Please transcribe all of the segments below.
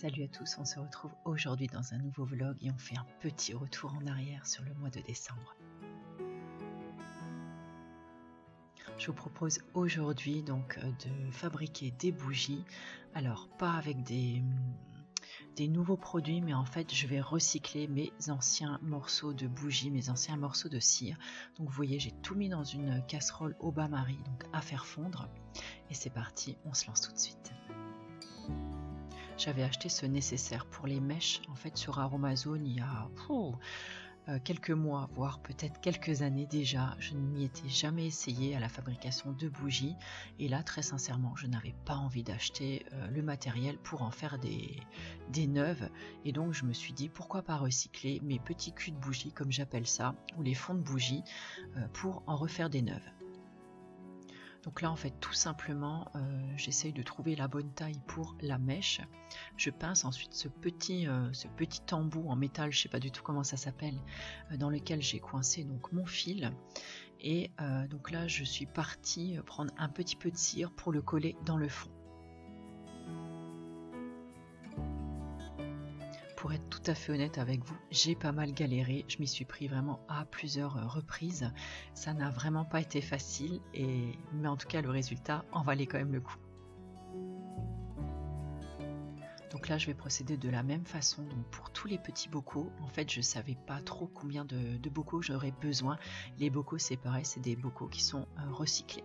Salut à tous, on se retrouve aujourd'hui dans un nouveau vlog et on fait un petit retour en arrière sur le mois de décembre. Je vous propose aujourd'hui donc de fabriquer des bougies, alors pas avec des nouveaux produits, mais en fait je vais recycler mes anciens morceaux de bougies, mes anciens morceaux de cire. Donc vous voyez, j'ai tout mis dans une casserole au bain-marie, donc à faire fondre. Et c'est parti, on se lance tout de suite. J'avais acheté ce nécessaire pour les mèches en fait sur Aromazone il y a quelques mois, voire peut-être quelques années déjà. Je ne m'y étais jamais essayé à la fabrication de bougies et là très sincèrement je n'avais pas envie d'acheter le matériel pour en faire des neuves, et donc je me suis dit pourquoi pas recycler mes petits culs de bougies comme j'appelle ça, ou les fonds de bougies, pour en refaire des neuves. Donc là en fait tout simplement j'essaye de trouver la bonne taille pour la mèche. Je pince ensuite ce petit embout en métal, je sais pas du tout comment ça s'appelle, dans lequel j'ai coincé donc mon fil. Et donc là je suis partie prendre un petit peu de cire pour le coller dans le fond. Pour être tout à fait honnête avec vous, j'ai pas mal galéré, je m'y suis pris vraiment à plusieurs reprises. Ça n'a vraiment pas été facile, mais en tout cas le résultat en valait quand même le coup. Donc là je vais procéder de la même façon, donc pour tous les petits bocaux. En fait je savais pas trop combien de bocaux j'aurais besoin. Les bocaux c'est pareil, c'est des bocaux qui sont recyclés.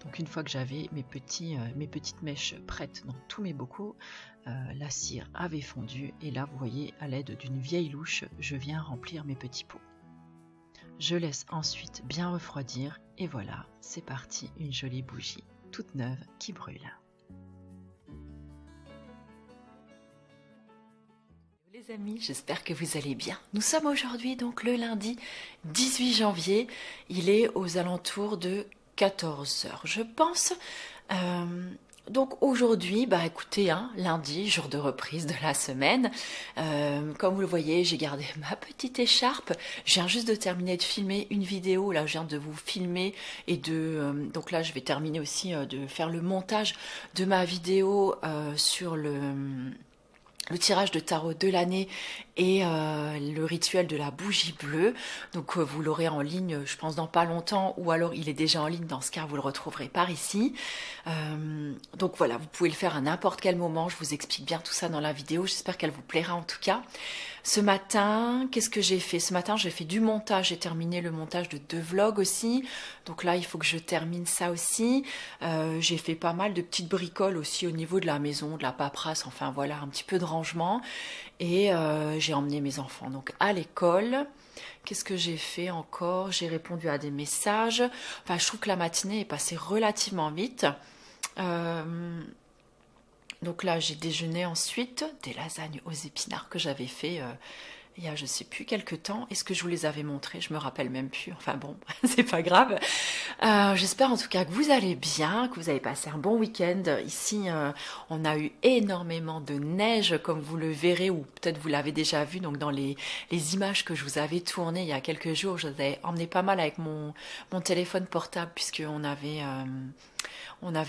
Donc une fois que j'avais mes petites mèches prêtes dans tous mes bocaux, la cire avait fondu et là vous voyez, à l'aide d'une vieille louche, je viens remplir mes petits pots. Je laisse ensuite bien refroidir et voilà, c'est parti, une jolie bougie toute neuve qui brûle. Les amis, j'espère que vous allez bien. Nous sommes aujourd'hui donc le lundi 18 janvier, il est aux alentours de 14 h je pense. Donc aujourd'hui, écoutez, lundi, jour de reprise de la semaine. Comme vous le voyez, j'ai gardé ma petite écharpe. Je viens juste de terminer de filmer une vidéo. Là, je viens de vous filmer et donc là, je vais terminer aussi de faire le montage de ma vidéo sur le tirage de tarot de l'année et le rituel de la bougie bleue. Donc vous l'aurez en ligne, je pense, dans pas longtemps, ou alors il est déjà en ligne. Dans ce cas, vous le retrouverez par ici. Donc voilà, vous pouvez le faire à n'importe quel moment. Je vous explique bien tout ça dans la vidéo. J'espère qu'elle vous plaira en tout cas. Ce matin, qu'est-ce que j'ai fait? Ce matin, j'ai fait du montage. J'ai terminé le montage de 2 vlogs aussi. Donc là, il faut que je termine ça aussi. J'ai fait pas mal de petites bricoles aussi au niveau de la maison, de la paperasse. Enfin voilà, un petit peu de rangement. Et j'ai emmené mes enfants donc à l'école. Qu'est-ce que j'ai fait encore? J'ai répondu à des messages. Enfin, je trouve que la matinée est passée relativement vite. Donc là, j'ai déjeuné ensuite des lasagnes aux épinards que j'avais fait il y a je sais plus quelques temps. Est-ce que je vous les avais montrées? Je me rappelle même plus. Enfin bon, c'est pas grave. J'espère en tout cas que vous allez bien, que vous avez passé un bon week-end. Ici, on a eu énormément de neige, comme vous le verrez, ou peut-être vous l'avez déjà vu. Donc dans les images que je vous avais tournées il y a quelques jours, je vous avais emmené pas mal avec mon téléphone portable, puisqu'on avait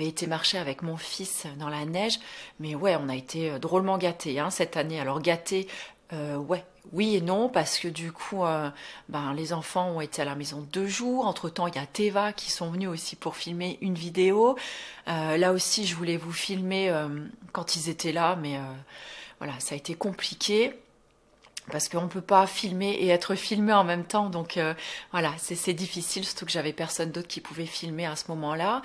été marcher avec mon fils dans la neige. Mais ouais, on a été drôlement gâtés cette année. Alors gâtés, ouais, oui et non, parce que du coup, les enfants ont été à la maison 2 jours. Entre-temps, il y a Teva qui sont venus aussi pour filmer une vidéo. Là aussi, je voulais vous filmer quand ils étaient là, mais voilà, ça a été compliqué. Parce qu'on ne peut pas filmer et être filmé en même temps. Donc voilà, c'est difficile, surtout que j'avais personne d'autre qui pouvait filmer à ce moment-là.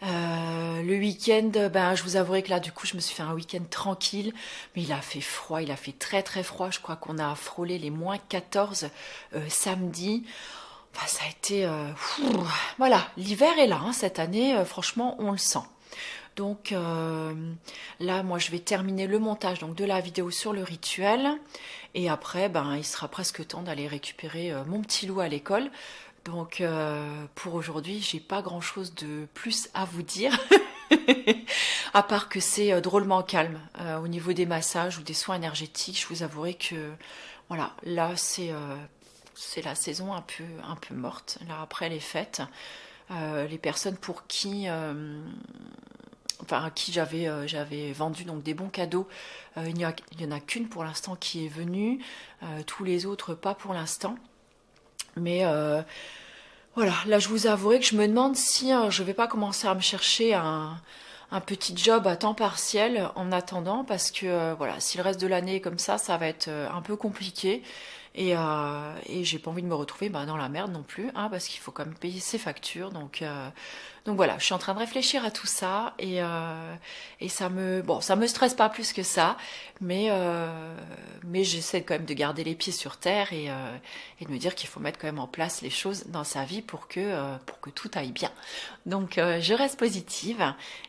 Le week-end, je vous avouerai que là, du coup, je me suis fait un week-end tranquille, mais il a fait froid, il a fait très très froid. Je crois qu'on a frôlé les -14 samedi. Enfin, ça a été... voilà, l'hiver est là, cette année, franchement, on le sent. Donc là, moi, je vais terminer le montage donc, de la vidéo sur le rituel. Et après, il sera presque temps d'aller récupérer mon petit loup à l'école. Donc pour aujourd'hui, j'ai pas grand chose de plus à vous dire, à part que c'est drôlement calme au niveau des massages ou des soins énergétiques. Je vous avouerai que voilà, là c'est la saison un peu morte, là après les fêtes. Les personnes pour qui enfin à qui j'avais vendu donc des bons cadeaux. Il y en a qu'une pour l'instant qui est venue, tous les autres pas pour l'instant. Mais voilà, là je vous avouerai que je me demande si je vais pas commencer à me chercher un petit job à temps partiel en attendant, parce que voilà, si le reste de l'année est comme ça va être un peu compliqué. Et j'ai pas envie de me retrouver dans la merde non plus, hein, parce qu'il faut quand même payer ses factures. Donc voilà, je suis en train de réfléchir à tout ça et ça me stresse pas plus que ça, mais j'essaie quand même de garder les pieds sur terre et de me dire qu'il faut mettre quand même en place les choses dans sa vie pour que tout aille bien. Donc je reste positive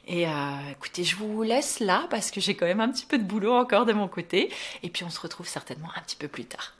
et écoutez, je vous laisse là parce que j'ai quand même un petit peu de boulot encore de mon côté et puis on se retrouve certainement un petit peu plus tard.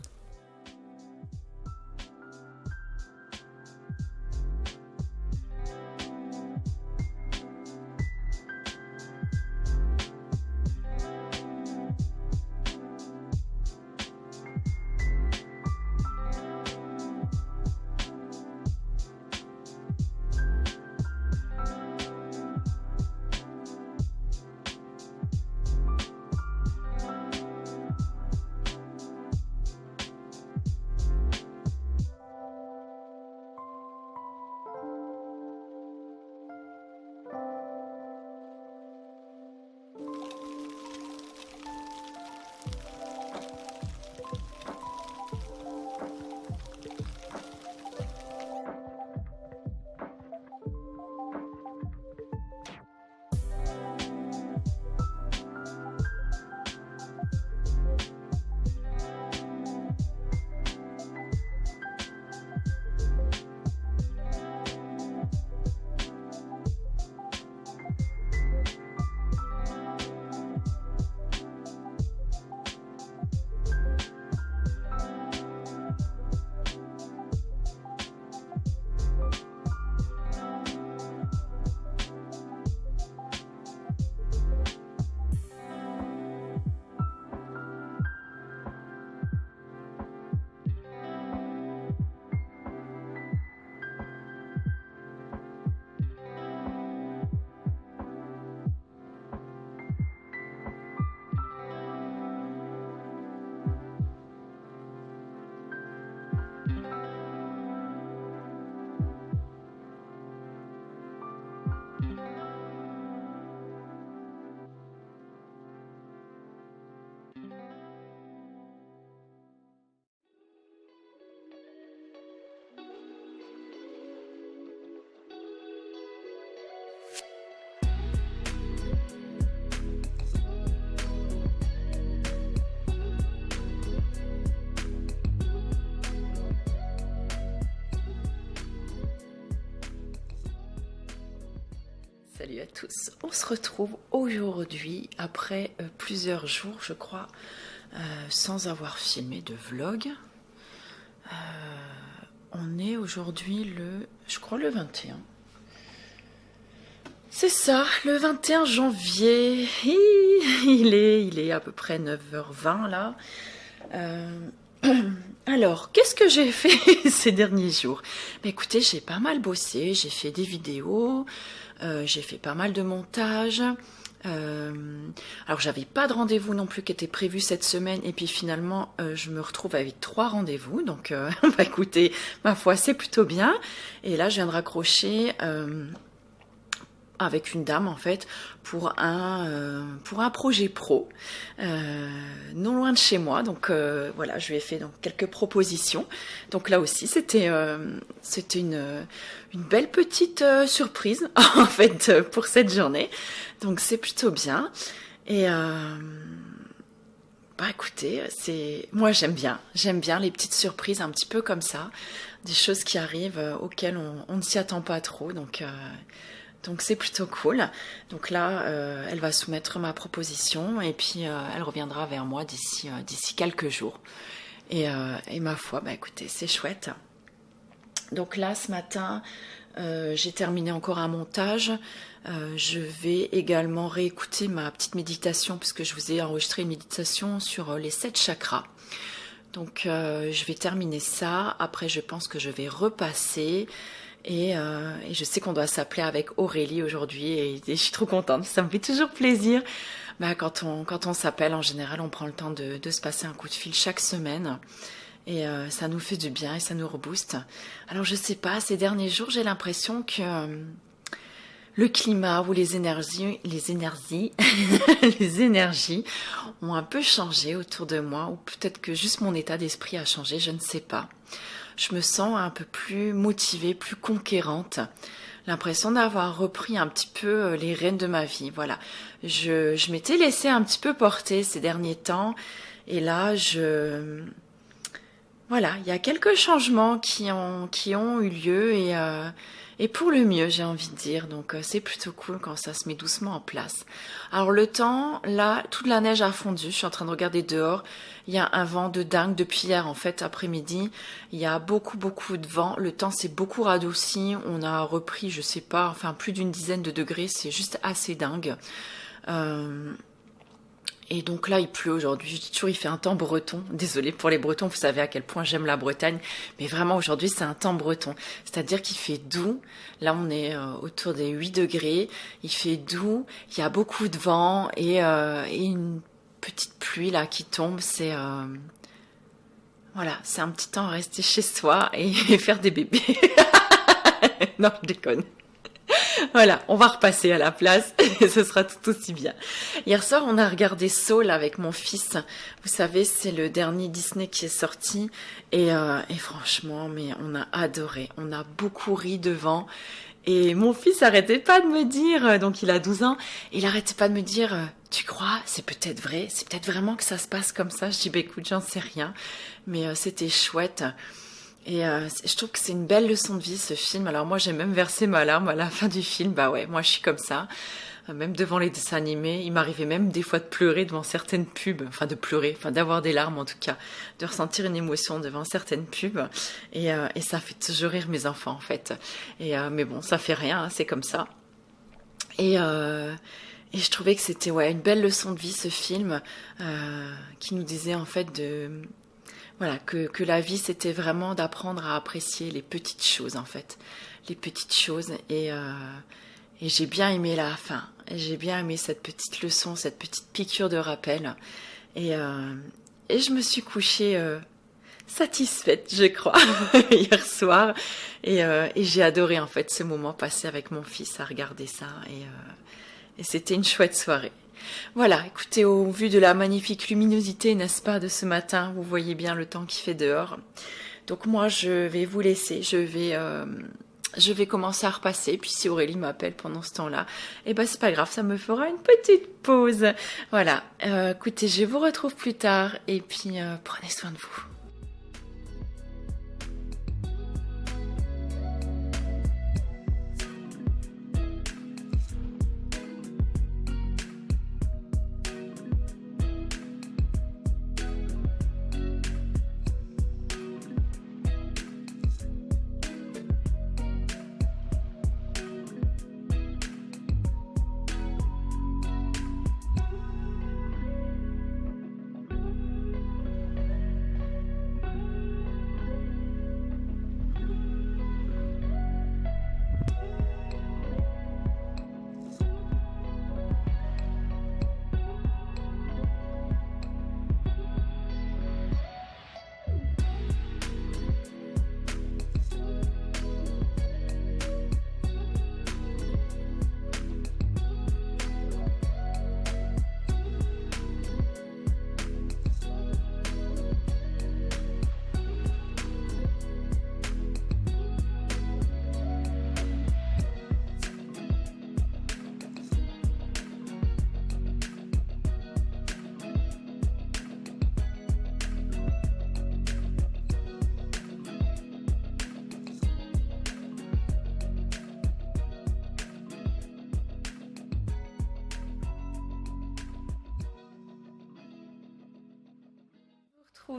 Salut à tous, on se retrouve aujourd'hui après plusieurs jours je crois sans avoir filmé de vlog. On est aujourd'hui je crois le 21. C'est ça, le 21 janvier, il est à peu près 9h20 là. Alors, qu'est-ce que j'ai fait ces derniers jours? Écoutez, j'ai pas mal bossé, j'ai fait des vidéos, j'ai fait pas mal de montage. Alors, j'avais pas de rendez-vous non plus qui était prévu cette semaine, et puis finalement, je me retrouve avec 3 rendez-vous. Donc, écoutez, ma foi, c'est plutôt bien. Et là, je viens de raccrocher avec une dame en fait pour un projet pro non loin de chez moi. Donc voilà, je lui ai fait donc quelques propositions. Donc là aussi c'était une belle petite surprise en fait pour cette journée. Donc c'est plutôt bien. Et écoutez, moi j'aime bien les petites surprises un petit peu comme ça, des choses qui arrivent auxquelles on ne s'y attend pas trop. Donc c'est plutôt cool. Donc là, elle va soumettre ma proposition et puis elle reviendra vers moi d'ici quelques jours. Et ma foi, écoutez, c'est chouette. Donc là, ce matin, j'ai terminé encore un montage. Je vais également réécouter ma petite méditation puisque je vous ai enregistré une méditation sur les 7 chakras. Donc je vais terminer ça. Après, je pense que je vais repasser. Et je sais qu'on doit s'appeler avec Aurélie aujourd'hui et je suis trop contente. Ça me fait toujours plaisir. Bah, quand on s'appelle, en général, on prend le temps de se passer un coup de fil chaque semaine. Et ça nous fait du bien et ça nous rebooste. Alors je sais pas, ces derniers jours, j'ai l'impression que le climat ou les énergies, les énergies ont un peu changé autour de moi, ou peut-être que juste mon état d'esprit a changé, je ne sais pas. Je me sens un peu plus motivée, plus conquérante. L'impression d'avoir repris un petit peu les rênes de ma vie. Voilà, je m'étais laissée un petit peu porter ces derniers temps, et là, voilà, il y a quelques changements qui ont eu lieu et pour le mieux, j'ai envie de dire. Donc c'est plutôt cool quand ça se met doucement en place. Alors le temps, là, toute la neige a fondu. Je suis en train de regarder dehors. Il y a un vent de dingue depuis hier, en fait, après-midi. Il y a beaucoup de vent. Le temps s'est beaucoup radouci. On a repris, je sais pas, enfin plus d'une dizaine de degrés. C'est juste assez dingue. Et donc là, il pleut aujourd'hui. Je dis toujours, il fait un temps breton. Désolée pour les Bretons, vous savez à quel point j'aime la Bretagne. Mais vraiment, aujourd'hui, c'est un temps breton. C'est-à-dire qu'il fait doux. Là, on est autour des 8 degrés. Il fait doux. Il y a beaucoup de vent et une petite pluie là qui tombe. Voilà, c'est un petit temps à rester chez soi et faire des bébés. Non, je déconne. Voilà, on va repasser à la place et ce sera tout aussi bien. Hier soir, on a regardé Soul avec mon fils. Vous savez, c'est le dernier Disney qui est sorti et franchement, mais on a adoré. On a beaucoup ri devant et mon fils arrêtait pas de me dire, donc il a 12 ans, il arrêtait pas de me dire, tu crois, c'est peut-être vrai, c'est peut-être vraiment que ça se passe comme ça. Je dis, bah écoute, j'en sais rien, mais c'était chouette. Et je trouve que c'est une belle leçon de vie ce film. Alors moi j'ai même versé ma larme à la fin du film. Bah ouais, moi je suis comme ça. Même devant les dessins animés, il m'arrivait même des fois de pleurer devant certaines pubs. Enfin de pleurer, enfin d'avoir des larmes en tout cas. De ressentir une émotion devant certaines pubs. Et ça fait toujours rire mes enfants en fait. Mais bon, ça fait rien, hein, c'est comme ça. Et je trouvais que c'était une belle leçon de vie ce film qui nous disait en fait voilà, que la vie, c'était vraiment d'apprendre à apprécier les petites choses, en fait. Les petites choses. Et j'ai bien aimé la fin. J'ai bien aimé cette petite leçon, cette petite piqûre de rappel. Et je me suis couchée satisfaite, je crois, hier soir. Et j'ai adoré, en fait, ce moment passé avec mon fils à regarder ça. Et c'était une chouette soirée. Voilà, écoutez, au vu de la magnifique luminosité, n'est-ce pas, de ce matin, vous voyez bien le temps qu'il fait dehors. Donc moi, je vais vous laisser, je vais commencer à repasser. Puis si Aurélie m'appelle pendant ce temps-là, ben c'est pas grave, ça me fera une petite pause. Voilà, écoutez, je vous retrouve plus tard et puis prenez soin de vous.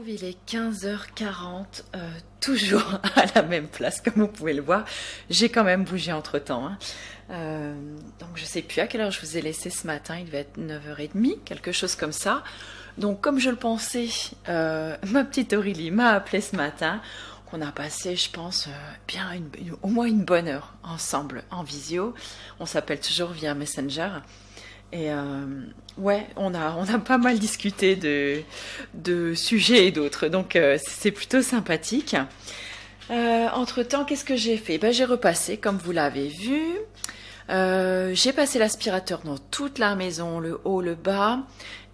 Il est 15h40, toujours à la même place, comme vous pouvez le voir. J'ai quand même bougé entre-temps. Hein. Donc je sais plus à quelle heure je vous ai laissé ce matin, il devait être 9h30, quelque chose comme ça. Donc comme je le pensais, ma petite Aurélie m'a appelé ce matin qu'on a passé, je pense, bien au moins une bonne heure ensemble en visio. On s'appelle toujours via Messenger. Et ouais, on a pas mal discuté de sujets et d'autres, donc c'est plutôt sympathique. Entre-temps, qu'est-ce que j'ai fait? Ben, j'ai repassé, comme vous l'avez vu. J'ai passé l'aspirateur dans toute la maison, le haut, le bas,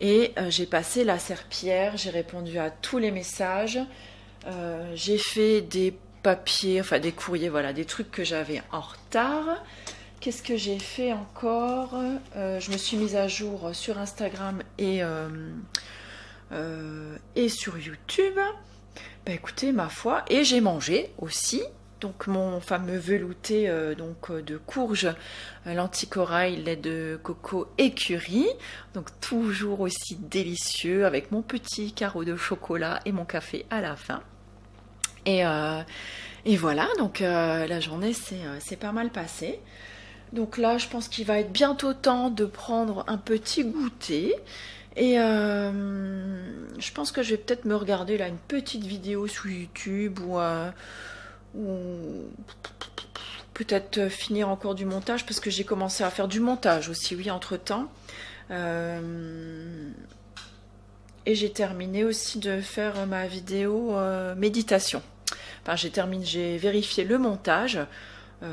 et j'ai passé la serpillière, j'ai répondu à tous les messages, j'ai fait des papiers, enfin des courriers, voilà, des trucs que j'avais en retard. Qu'est-ce que j'ai fait encore? Je me suis mise à jour sur Instagram et sur YouTube. Bah écoutez, ma foi, et j'ai mangé aussi. Donc mon fameux velouté de courge, lentilles corail, lait de coco et curry. Donc toujours aussi délicieux avec mon petit carreau de chocolat et mon café à la fin. Et voilà, donc la journée c'est pas mal passé. Donc là, je pense qu'il va être bientôt temps de prendre un petit goûter. Et je pense que je vais peut-être me regarder là une petite vidéo sur YouTube ou peut-être finir encore du montage parce que j'ai commencé à faire du montage aussi, oui, entre-temps. Et j'ai terminé aussi de faire ma vidéo méditation. Enfin, j'ai vérifié le montage.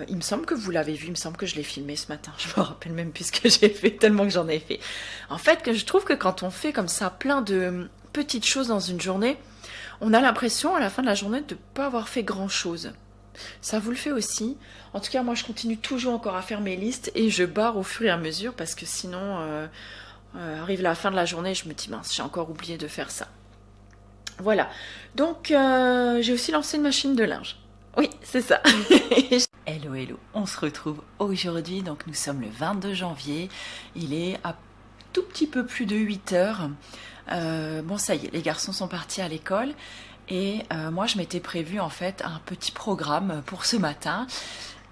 Il me semble que vous l'avez vu, il me semble que je l'ai filmé ce matin. Je me rappelle même plus ce que j'ai fait, tellement que j'en ai fait. En fait, je trouve que quand on fait comme ça plein de petites choses dans une journée, on a l'impression à la fin de la journée de ne pas avoir fait grand-chose. Ça vous le fait aussi. En tout cas, moi, je continue toujours encore à faire mes listes et je barre au fur et à mesure parce que sinon, arrive la fin de la journée, je me dis, mince, j'ai encore oublié de faire ça. Voilà. Donc, j'ai aussi lancé une machine de linge. Oui, c'est ça. Hello, hello. On se retrouve aujourd'hui. Donc, nous sommes le 22 janvier. Il est à tout petit peu plus de 8 heures. Bon, ça y est, les garçons sont partis à l'école. Et moi, je m'étais prévu en fait un petit programme pour ce matin.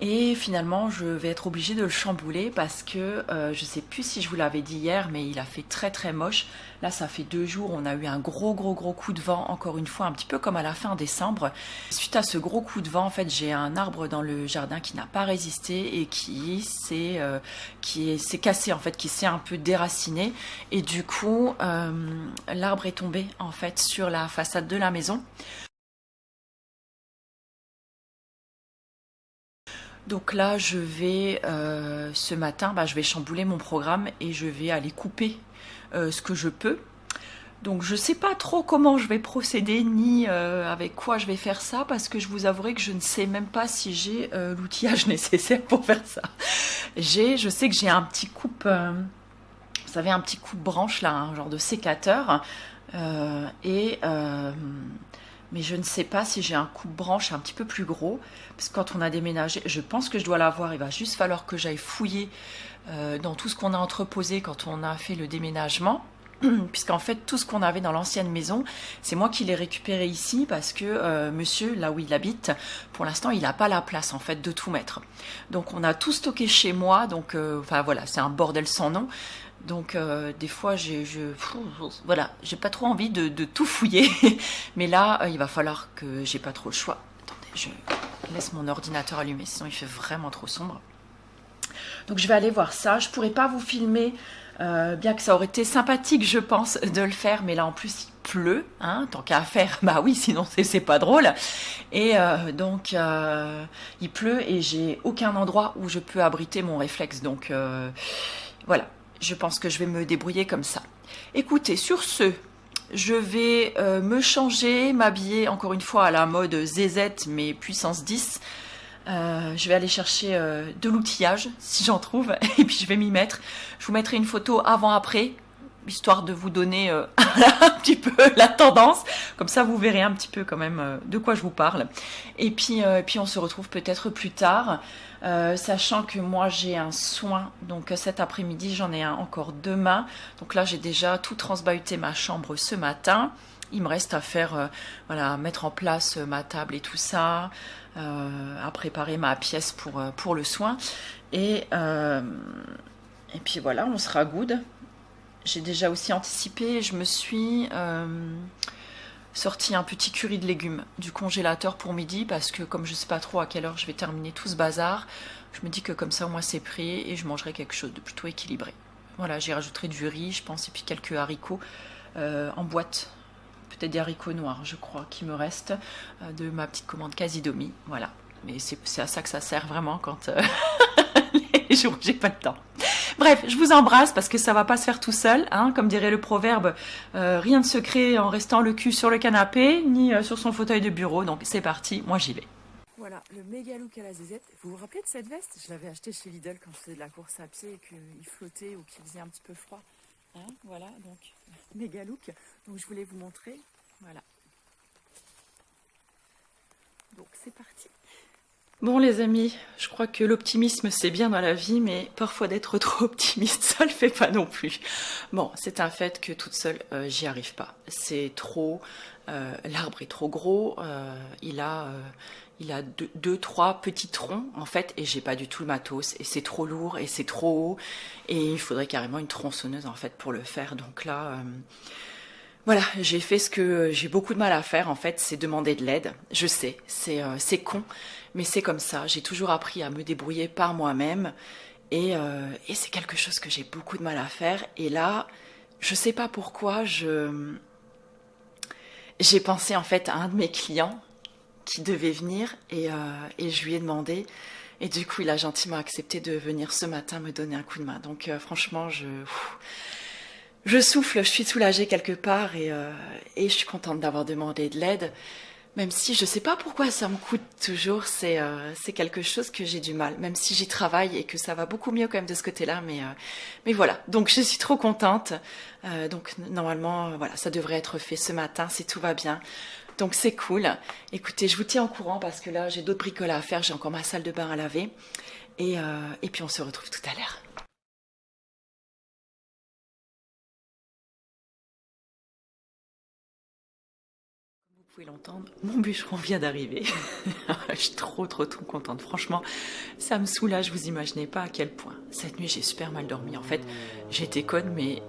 Et finalement, je vais être obligée de le chambouler parce que je sais plus si je vous l'avais dit hier, mais il a fait très très moche. Là, ça fait 2 jours, on a eu un gros coup de vent, encore une fois, un petit peu comme à la fin décembre. Suite à ce gros coup de vent, en fait, j'ai un arbre dans le jardin qui n'a pas résisté et qui s'est cassé, en fait, qui s'est un peu déraciné. Et du coup, l'arbre est tombé, en fait, sur la façade de la maison. Donc là, je vais, ce matin, je vais chambouler mon programme et je vais aller couper ce que je peux. Donc je ne sais pas trop comment je vais procéder, ni avec quoi je vais faire ça, parce que je vous avouerai que je ne sais même pas si j'ai l'outillage nécessaire pour faire ça. Je sais que j'ai un petit coupe, vous savez, un petit coupe-branche là, un genre de sécateur, mais je ne sais pas si j'ai un coupe-branche un petit peu plus gros, parce que quand on a déménagé, je pense que je dois l'avoir, il va juste falloir que j'aille fouiller dans tout ce qu'on a entreposé quand on a fait le déménagement, puisqu'en fait tout ce qu'on avait dans l'ancienne maison, c'est moi qui l'ai récupéré ici, parce que monsieur, là où il habite, pour l'instant il n'a pas la place en fait de tout mettre. Donc on a tout stocké chez moi, donc enfin voilà, c'est un bordel sans nom. Donc des fois voilà, j'ai pas trop envie de tout fouiller, mais là il va falloir que j'ai pas trop le choix. Attendez, je laisse mon ordinateur allumé, sinon il fait vraiment trop sombre. Donc je vais aller voir ça. Je pourrais pas vous filmer, bien que ça aurait été sympathique, je pense, de le faire, mais là en plus il pleut, hein, tant qu'à faire, bah oui, sinon c'est pas drôle. Et donc il pleut et j'ai aucun endroit où je peux abriter mon réflexe, donc voilà. Je pense que je vais me débrouiller comme ça. Écoutez, sur ce, je vais me changer, m'habiller encore une fois à la mode ZZ, mais puissance 10. Je vais aller chercher de l'outillage, si j'en trouve, et puis je vais m'y mettre. Je vous mettrai une photo avant-après, histoire de vous donner un petit peu la tendance. Comme ça, vous verrez un petit peu quand même de quoi je vous parle. Et puis on se retrouve peut-être plus tard. Sachant que moi j'ai un soin, donc cet après-midi j'en ai un encore demain, donc là j'ai déjà tout transbahuté ma chambre ce matin. Il me reste à faire, voilà, mettre en place ma table et tout ça, à préparer ma pièce pour le soin, et puis voilà, on sera good. J'ai déjà aussi anticipé, je me suis sorti un petit curry de légumes du congélateur pour midi parce que comme je sais pas trop à quelle heure je vais terminer tout ce bazar, je me dis que comme ça au moins c'est prêt et je mangerai quelque chose de plutôt équilibré. Voilà, j'y rajouterai du riz, je pense, et puis quelques haricots en boîte. Peut-être des haricots noirs, je crois, qui me restent de ma petite commande Casidomi. Voilà, mais c'est à ça que ça sert vraiment quand les jours où j'ai pas le temps. Bref, je vous embrasse parce que ça va pas se faire tout seul, hein, comme dirait le proverbe, rien de secret en restant le cul sur le canapé, ni sur son fauteuil de bureau, donc c'est parti, moi j'y vais. Voilà, le méga look à la zézette. Vous vous rappelez de cette veste? Je l'avais achetée chez Lidl quand je faisais de la course à pied et qu'il flottait ou qu'il faisait un petit peu froid. Hein, voilà, donc méga look. Donc je voulais vous montrer, voilà. Donc c'est parti. Bon les amis, je crois que l'optimisme c'est bien dans la vie, mais parfois d'être trop optimiste, ça le fait pas non plus. Bon, c'est un fait que toute seule, j'y arrive pas. C'est trop, l'arbre est trop gros, il a deux, trois petits troncs en fait, et j'ai pas du tout le matos, et c'est trop lourd, et c'est trop haut, et il faudrait carrément une tronçonneuse en fait pour le faire. Donc là, voilà, j'ai fait ce que j'ai beaucoup de mal à faire en fait, c'est demander de l'aide. Je sais, c'est con, mais c'est comme ça. J'ai toujours appris à me débrouiller par moi-même et c'est quelque chose que j'ai beaucoup de mal à faire. Et là, je sais pas pourquoi, j'ai pensé en fait à un de mes clients qui devait venir et je lui ai demandé. Et du coup, il a gentiment accepté de venir ce matin me donner un coup de main. Donc franchement, je souffle, je suis soulagée quelque part et je suis contente d'avoir demandé de l'aide. Même si je sais pas pourquoi ça me coûte toujours, c'est quelque chose que j'ai du mal. Même si j'y travaille et que ça va beaucoup mieux quand même de ce côté-là, mais voilà. Donc je suis trop contente. Donc normalement, voilà, ça devrait être fait ce matin si tout va bien. Donc c'est cool. Écoutez, je vous tiens au courant parce que là j'ai d'autres bricoles à faire. J'ai encore ma salle de bain à laver et puis on se retrouve tout à l'heure. Vous pouvez l'entendre, mon bûcheron vient d'arriver. Je suis trop contente. Franchement, ça me soulage, vous imaginez pas à quel point. Cette nuit, j'ai super mal dormi. En fait, j'étais conne, mais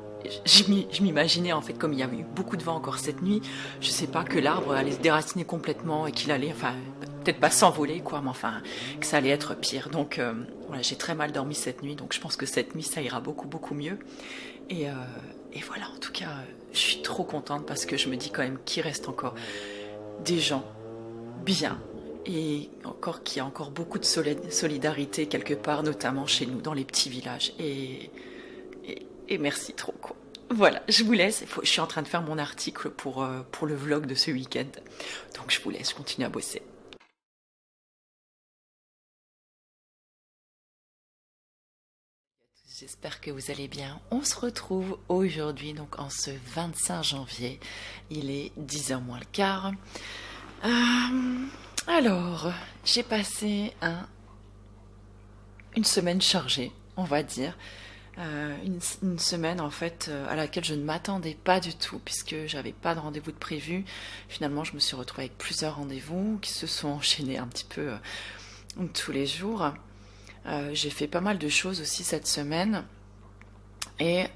je m'imaginais, en fait, comme il y avait eu beaucoup de vent encore cette nuit, je sais pas, que l'arbre allait se déraciner complètement et qu'il allait, enfin, peut-être pas s'envoler, quoi, mais enfin, que ça allait être pire. Donc, voilà, j'ai très mal dormi cette nuit, donc je pense que cette nuit, ça ira beaucoup mieux. Et, euh, et voilà, en tout cas, je suis trop contente parce que je me dis quand même qu'il reste encore des gens bien et encore qu'il y a encore beaucoup de solidarité quelque part, notamment chez nous dans les petits villages. Et merci trop quoi. Voilà, je vous laisse. Je suis en train de faire mon article pour le vlog de ce week-end. Donc je vous laisse, je continue à bosser. J'espère que vous allez bien. On se retrouve aujourd'hui, donc en ce 25 janvier. Il est 10h moins le quart. Alors, j'ai passé une semaine chargée, on va dire. Une semaine en fait à laquelle je ne m'attendais pas du tout puisque j'avais pas de rendez-vous de prévu. Finalement, je me suis retrouvée avec plusieurs rendez-vous qui se sont enchaînés un petit peu tous les jours. J'ai fait pas mal de choses aussi cette semaine. Et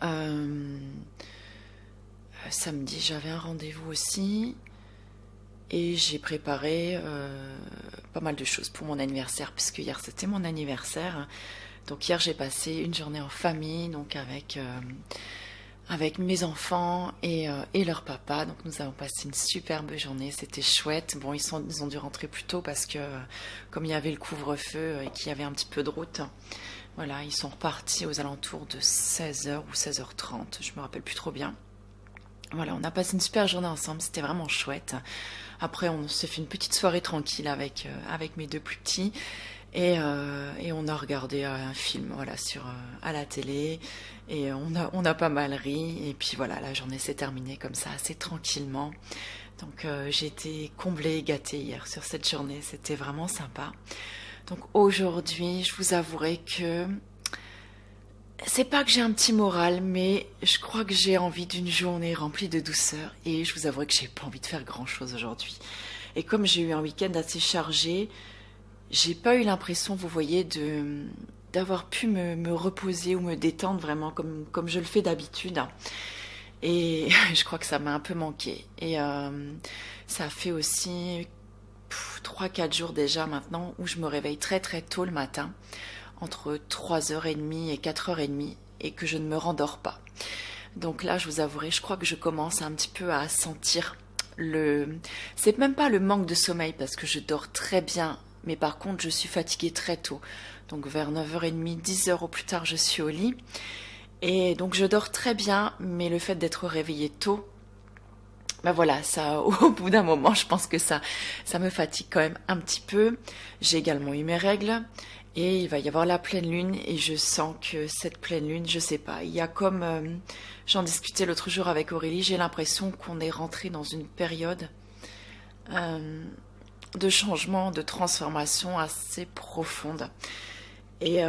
samedi, j'avais un rendez-vous aussi. Et j'ai préparé pas mal de choses pour mon anniversaire, puisque hier c'était mon anniversaire. Donc hier j'ai passé une journée en famille, donc avec mes enfants et leur papa. Donc nous avons passé une superbe journée, c'était chouette. Bon, ils ont dû rentrer plus tôt parce que comme il y avait le couvre-feu et qu'il y avait un petit peu de route, voilà, ils sont repartis aux alentours de 16h ou 16h30, je me rappelle plus trop bien. Voilà, on a passé une super journée ensemble, c'était vraiment chouette. Après, on s'est fait une petite soirée tranquille avec mes deux plus petits. Et on a regardé un film voilà, à la télé. Et on a pas mal ri. Et puis voilà, la journée s'est terminée comme ça, assez tranquillement. Donc j'ai été comblée et gâtée hier sur cette journée. C'était vraiment sympa. Donc aujourd'hui, je vous avouerai que c'est pas que j'ai un petit moral, mais je crois que j'ai envie d'une journée remplie de douceur et je vous avouerai que j'ai pas envie de faire grand chose aujourd'hui. Et comme j'ai eu un week-end assez chargé, j'ai pas eu l'impression, vous voyez, d'avoir pu me reposer ou me détendre vraiment comme je le fais d'habitude. Et je crois que ça m'a un peu manqué. Et ça fait aussi 3-4 jours déjà maintenant où je me réveille très très tôt le matin, entre 3h30 et 4h30, et que je ne me rendors pas. Donc là, je vous avouerai, je crois que je commence un petit peu à sentir c'est même pas le manque de sommeil parce que je dors très bien, mais par contre, je suis fatiguée très tôt. Donc vers 9h30, 10h au plus tard, je suis au lit. Et donc je dors très bien, mais le fait d'être réveillée tôt, ben voilà, ça, au bout d'un moment, je pense que ça me fatigue quand même un petit peu. J'ai également eu mes règles et il va y avoir la pleine lune et je sens que cette pleine lune, je sais pas, il y a comme, j'en discutais l'autre jour avec Aurélie, j'ai l'impression qu'on est rentré dans une période de changement, de transformation assez profonde. Et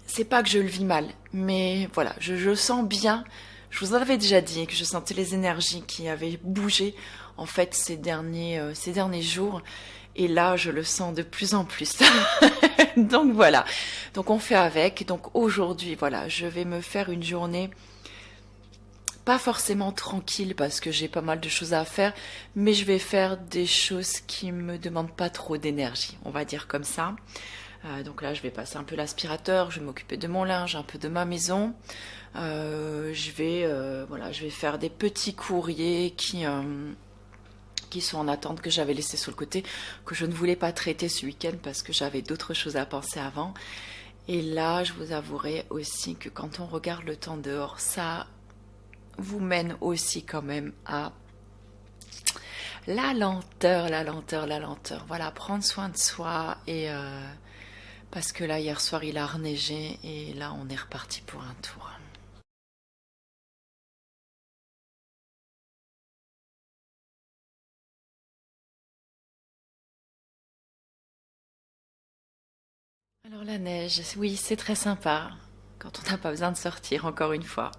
c'est pas que je le vis mal, mais voilà, je sens bien. Je vous en avais déjà dit que je sentais les énergies qui avaient bougé en fait ces derniers jours. Et là, je le sens de plus en plus. Donc voilà. Donc on fait avec. Donc aujourd'hui, voilà, je vais me faire une journée pas forcément tranquille parce que j'ai pas mal de choses à faire, mais je vais faire des choses qui me demandent pas trop d'énergie, on va dire comme ça. Donc là, je vais passer un peu l'aspirateur, je vais m'occuper de mon linge, un peu de ma maison. Voilà, je vais faire des petits courriers qui sont en attente, que j'avais laissés sur le côté, que je ne voulais pas traiter ce week-end parce que j'avais d'autres choses à penser avant. Et là, je vous avouerai aussi que quand on regarde le temps dehors, ça vous mène aussi quand même à la lenteur, la lenteur, la lenteur. Voilà, prendre soin de soi et parce que là, hier soir, il a reneigé et là, on est reparti pour un tour. Alors la neige, oui, c'est très sympa quand on n'a pas besoin de sortir, encore une fois.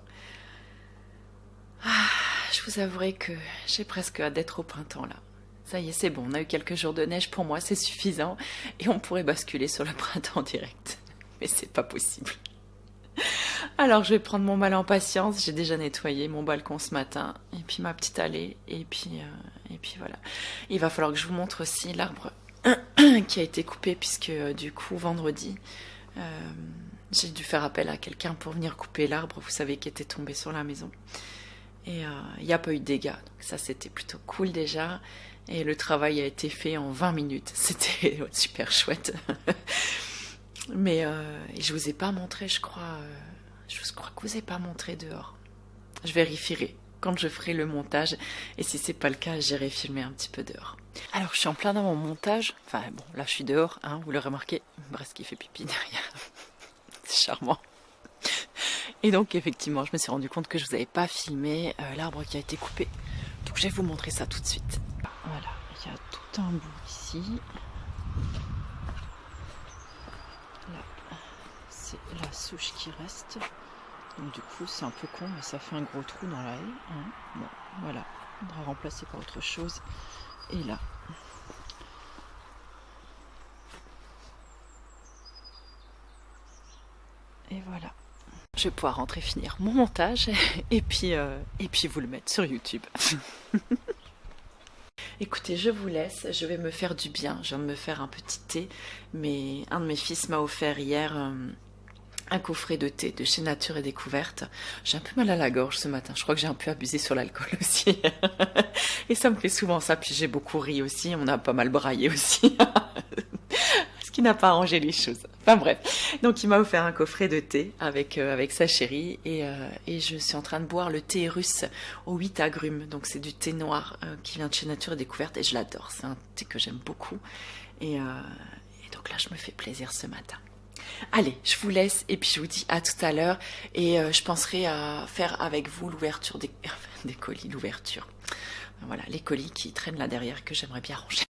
Ah, je vous avouerai que j'ai presque hâte d'être au printemps là. Ça y est, c'est bon, on a eu quelques jours de neige, pour moi c'est suffisant et on pourrait basculer sur le printemps direct. Mais c'est pas possible. Alors je vais prendre mon mal en patience, j'ai déjà nettoyé mon balcon ce matin et puis ma petite allée et puis voilà. Il va falloir que je vous montre aussi l'arbre qui a été coupé puisque du coup vendredi j'ai dû faire appel à quelqu'un pour venir couper l'arbre, vous savez, qui était tombé sur la maison. Et il n'y a pas eu de dégâts, donc ça c'était plutôt cool déjà. Et le travail a été fait en 20 minutes, c'était super chouette. Mais je vous ai pas montré, je crois que vous ai pas montré dehors. Je vérifierai quand je ferai le montage, et si c'est pas le cas, j'irai filmer un petit peu dehors. Alors je suis en plein dans mon montage, enfin bon, là je suis dehors, hein, vous l'aurez remarqué, Brest qui fait pipi derrière, c'est charmant. Et donc effectivement, je me suis rendu compte que je vous avais pas filmé l'arbre qui a été coupé, donc je vais vous montrer ça tout de suite. Voilà, il y a tout un bout ici. Là, c'est la souche qui reste. Donc du coup, c'est un peu con, mais ça fait un gros trou dans la haie. Hein. Bon, voilà, on va remplacer par autre chose. Et là. Et voilà. Je vais pouvoir rentrer finir mon montage et puis vous le mettre sur YouTube. Écoutez, je vous laisse, je vais me faire du bien. Je viens de me faire un petit thé, mais un de mes fils m'a offert hier un coffret de thé de chez Nature et Découverte. J'ai un peu mal à la gorge ce matin, je crois que j'ai un peu abusé sur l'alcool aussi. Et ça me fait souvent ça, puis j'ai beaucoup ri aussi, on a pas mal braillé aussi. Ce qui n'a pas arrangé les choses. Enfin bref, donc il m'a offert un coffret de thé avec sa chérie et je suis en train de boire le thé russe aux 8 agrumes. Donc c'est du thé noir qui vient de chez Nature et Découverte et je l'adore. C'est un thé que j'aime beaucoup et donc là je me fais plaisir ce matin. Allez, je vous laisse et puis je vous dis à tout à l'heure et je penserai à faire avec vous l'ouverture des colis, l'ouverture. Voilà, les colis qui traînent là derrière que j'aimerais bien ranger.